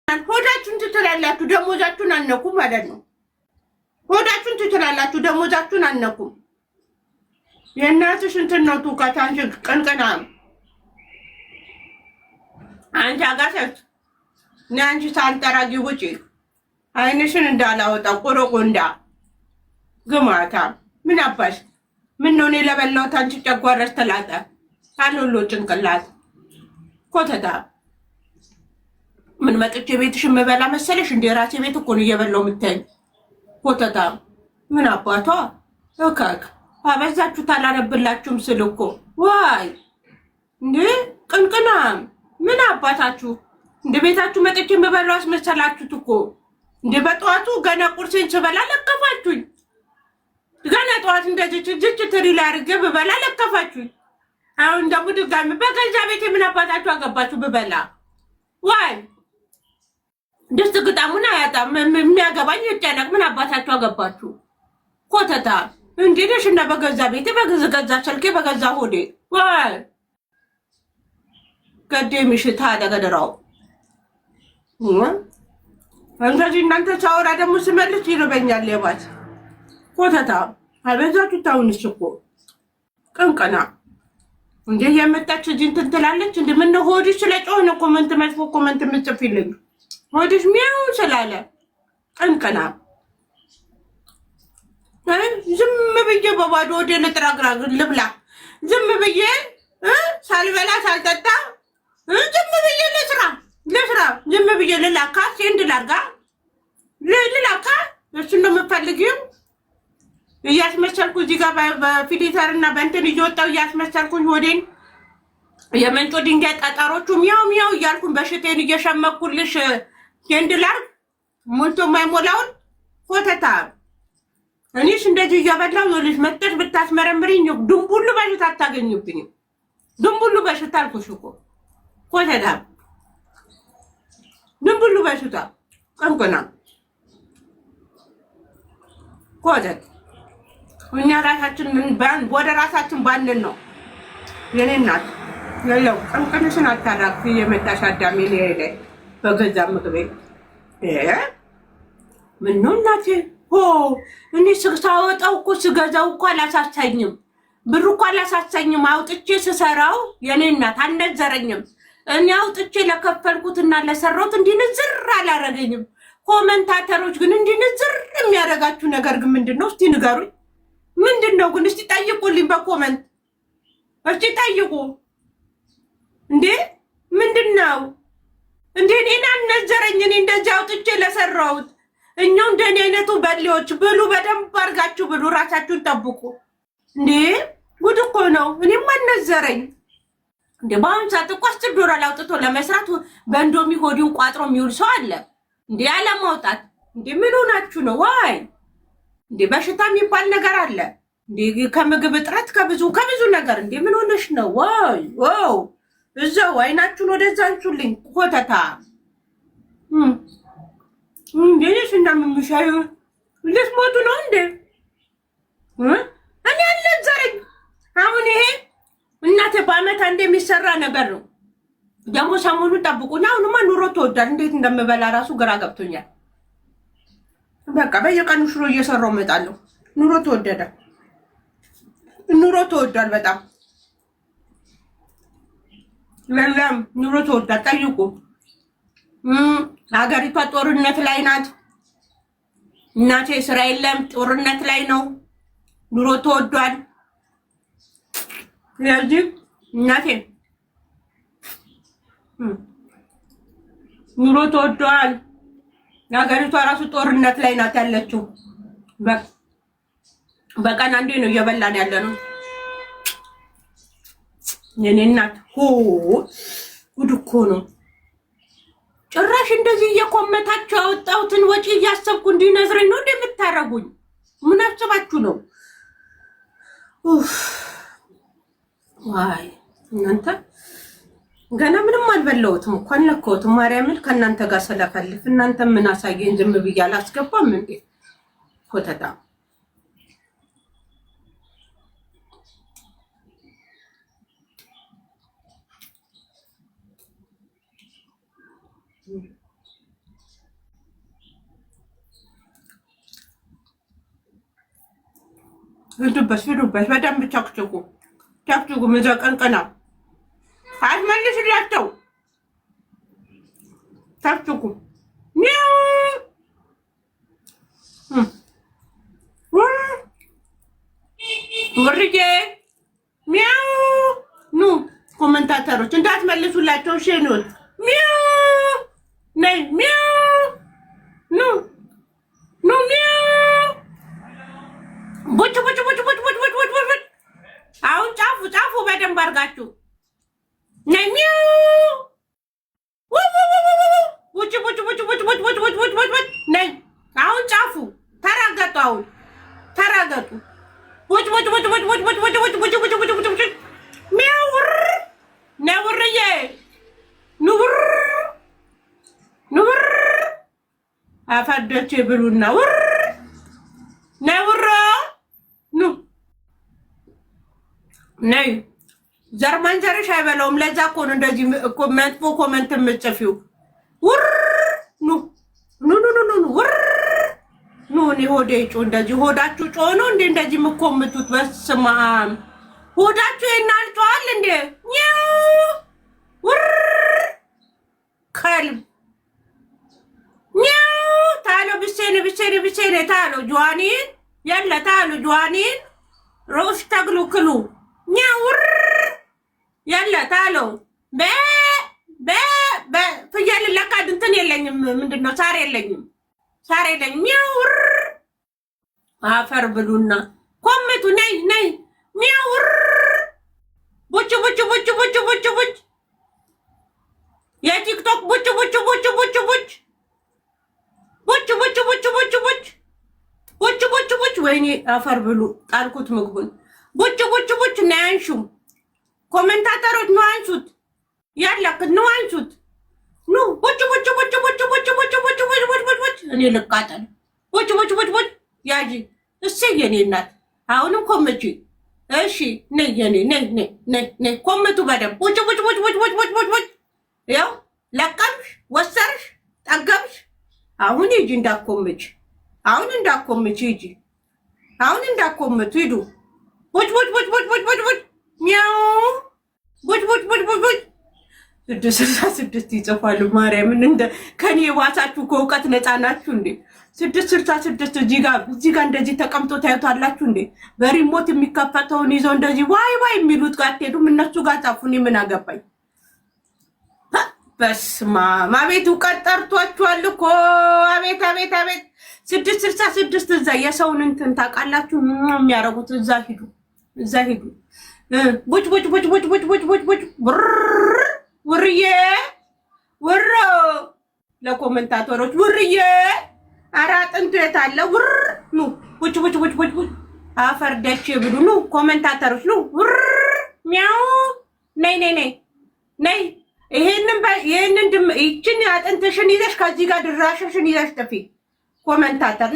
ሆዳችሁን ትትላላችሁ፣ ደሞዛችሁን አነኩም ማለት ነው። ሆዳችሁን ትትላላችሁ፣ ደሞዛችሁን አነኩም። የእናትሽ እንትን ነው ትውቀት። አንቺ ቀንቀና አንቺ አጋሰች እና አንቺ ሳልጠራጊ ውጪ። አይንሽን እንዳላወጣ ቆረቆንዳ ግማታ ምን አባሽ ምን ነው እኔ ለበላሁት አንቺ ጨጓራሽ ተላጠ ታሉሎ ጭንቅላት ኮተታ ምን መጥቼ ቤትሽ የምበላ መሰለሽ? እንደ ራሴ ቤት እኮ ነው እየበላሁ የምታይኝ ኮተታ ምን አባቷ እካክ አበዛችሁ። ታላነብላችሁም ስል እኮ ዋይ እንዴ ቅንቅና ምን አባታችሁ እንደ ቤታችሁ መጥቼ የምበላው አስመሰላችሁት እኮ። እንደ በጠዋቱ ገና ቁርሴን ስበላ ለከፋችሁኝ። ገና ጠዋት እንደዚህ ጅጅ ትሪ ላይ አድርጌ ብበላ ለከፋችሁኝ። አሁን ደግሞ ድጋሚ በገዛ ቤቴ ምን አባታችሁ አገባችሁ ብበላ? ዋይ ድስት ግጣሙን አያጣም የሚያገባኝ ይጨነቅ። ምን አባታችሁ አገባችሁ ኮተታ እንዴሽ እና በገዛ ቤቴ በገዛ ስልኬ በገዛ ሆዴ ዋይ ገዴ ምሽታ አደገደራው እንደዚህ እናንተ ሳወራ ደግሞ ስመልስ ይርበኛል። የባት ኮተታ አበዛችሁ። ታውንስ እኮ ቀንቀና እንዴ የመጣች እዚህ እንትን ትላለች። እንደ ምን ሆድሽ ስለጮህ ነው ኮመንት መጥፎ ኮመንት የምትጽፊልኝ? ሆድሽ ሚያው ስላለ ቀንቀና ዝም ብዬ በባዶ ወደ ለጥራግራግ ልብላ ዝም ብዬ ሳልበላ ሳልጠጣ ዝም ብዬ ለስራ ዝም ብዬ ልላካ ሴንድ ላርጋ ልላካ እሱን ነው የምፈልጊው። እያስመሰልኩ እዚህ ጋር በፊሊተር እና በእንትን እየወጣሁ እያስመሰልኩኝ ሆዴን የመንጮ ድንጋይ ጠጠሮቹ ሚያው ሚያው እያልኩኝ በሽቴን እየሸመኩልሽ ሴንድ ላርግ ሞልቶ የማይሞላውን ኮተታ እኔሽ እንደዚህ እያበላሁ ልጅ መጠጥ ብታስመረምሪኝ ድንቡሉ በሽታ አታገኙብኝም። ድንቡሉ በሽታ አልኩሽ እኮ ኮተታ ድንቡሉ በሽታ ቀንቀና ኮተት እኛ ራሳችን ወደ ራሳችን ባንን ነው። የኔ እናት ያለው ቀንቀንሽን አታራክ የመጣሽ አዳሜ ሊሄደ በገዛ ምግቤ ምን ነው እናቴ እኔ ስታወጣው እኮ ስገዛው እኮ አላሳሳኝም። ብሩ እኮ አላሳሳኝም። አውጥቼ ስሰራው የኔ እናት አልነዘረኝም። እኔ አውጥቼ ለከፈልኩትና ለሰራሁት እንዲንዝር አላረገኝም። ኮመንታተሮች ግን እንዲንዝር የሚያደርጋችሁ ነገር ግን ምንድነው? እስቲ ንገሩኝ። ምንድነው ግን? እስቲ ጠይቁልኝ በኮመንት እስቲ ጠይቁ። እንዴ ምንድነው እንዴ? እኔን አልነዘረኝ። እኔ እንደዚህ አውጥቼ ለሰራሁት እኛው እንደኔ አይነቱ በሌዎች ብሉ፣ በደንብ አድርጋችሁ ብሉ፣ ራሳችሁን ጠብቁ። እንዴ ጉድ እኮ ነው። እኔም አልነዘረኝ። እንዴ በአሁን ሰዓት እኮ $10 አውጥቶ ለመስራት በእንዶሚ ሆዲውን ቋጥሮ የሚውል ሰው አለ። እንዴ ያለማውጣት እንዴ ምን ሆናችሁ ነው? ዋይ እንዴ በሽታ የሚባል ነገር አለ እንዴ ከምግብ እጥረት ከብዙ ነገር እንዴ ምን ሆነሽ ነው? ዋይ ዋው እዛው አይናችሁን ወደዛ አንሱልኝ ኮተታ እንዴ እንደምንሻዩ ልትሞቱ ነው እንዴ? እኔ አልነዘረኝ። አሁን ይሄ እናቴ በአመት አንዴ የሚሰራ ነገር ነው። ደግሞ ሰሞኑን ጠብቁኝ። አሁንማ ኑሮ ተወዷል። እንዴት እንደምበላ ራሱ ግራ ገብቶኛል። በቃ በየቀኑ ሽሮ እየሰራሁ እመጣለሁ። ኑሮ ተወደደ። ኑሮ ተወዷል በጣም ለለም ኑሮ ተወዷል። ጠይቁ። ሀገሪቷ ጦርነት ላይ ናት። እናቴ ስራ የለም፣ ጦርነት ላይ ነው። ኑሮ ተወዷል። ስለዚህ እናቴ ኑሮ ተወዷል። ሀገሪቷ ራሱ ጦርነት ላይ ናት ያለችው። በቀን አንዴ ነው እየበላን ያለ ነው። የኔ እናት ጉድ እኮ ነው። ጭራሽ እንደዚህ እየኮመታችሁ ያወጣሁትን ወጪ እያሰብኩ እንዲነዝረኝ ነው እንደምታረጉኝ። ምን አስባችሁ ነው? ዋይ እናንተ ገና ምንም አልበላሁትም እኮ አልነካሁትም። ማርያምን ከእናንተ ጋር ስለፈልፍ እናንተ ምን አሳየኝ? ዝም ብዬ አላስገባም እንዴ ኮተታ ሂዱበት በደንብ ቸክችኩ መዘቀንቀና አትመልስላቸው ቸክችኩ ወርጄ ሚያው ኑ ኮሜንታተሮች እንዳትመልሱላቸው እሺ ነው ሚያው ነይ ሚያው ኑ ሚያው ቦጭ አሁን ጫፉ በደንብ አድርጋችሁ ነይ ሚያው ቦጭ ነይ አሁን ጫፉ ተራገጡ አሁን ተራገጡ ቦጭ ሚያው ነውርዬ ኑር አፋደች ብሉና ነውር ኑ ነይ ዘርማን ዘርሽ አይበላውም። ለዛ እኮ ነው እንደዚህ መጥፎ ኮመንት የምትጽፊው። ኑ እኔ ሆዴ ጮህ እንደዚህ ሆዳችሁ ጮህ ነው እንዴ እንደዚህ የምትኮምቱት? በስመ አብ ሆዳችሁ ይናልጫል እንዴ? ከልብ ታሎ ብሴኔ ታሎ ጆዋኒን የለ ታሎ ጆዋኒን ሮሽ ተግሉ ክሉ የለ ታሎ ፍየል ለካ እንትን የለኝም። ምንድነው ሳር የለኝም። ሚያውር አፈር ብሉና ኮምቱ ነይ ሚያውር ቡጭ የቲክቶክ ቡጭ ወይኔ አፈር ብሉ ጣልኩት ምግቡን። ቡጭ ነው አንሹ ኮሜንታተሮች ነው አንሹት ያላክ ነው አንሹት ኑ ቡጭ እኔ ልቃጠል ቡጭ ያጂ እሺ የኔ እናት አሁንም ኮምጪ እሺ ነይ የኔ ነይ ኮምቱ በደምብ ቡጭ ያው ለቀምሽ ወሰርሽ ጠገብሽ አሁን ሂጂ እንዳትኮምጪ አሁን ሂጂ አሁን እንዳትኮምቱ ሂዱ ቡጭ ሚያው ቡጭ 666 ይጽፋሉ። ማርያምን እንደ ከኔ ዋሳችሁ ከእውቀት ነፃ ናችሁ እንዴ? 666 እዚህ ጋር እንደዚህ ተቀምጦ ታዩታላችሁ እንዴ? በሪሞት የሚከፈተውን ይዘው እንደዚህ ዋይ የሚሉት ጋር አትሄዱም? እነሱ ጋር ጻፉ። እኔ ምን አገባኝ? በስመ አብ አቤት እውቀት ጠርቷችኋል እኮ አቤት 666 እዛ የሰውን እንትን ታውቃላችሁ የሚያረጉት እዛ ሂዱ ቡጭ ውርዬ ለኮሜንታተሮች ውርዬ ኧረ አጥንቱ የት አለ? ኑ ቡጭ አፈር ደች ብሉ ኑ ኮሜንታተሮች ኑ ሚያው ነይ ይሄንን ይችን አጥንትሽን ይዘሽ ከዚህ ጋር ድራሽሽን ይዘሽ ጥፊ ኮሜንታተር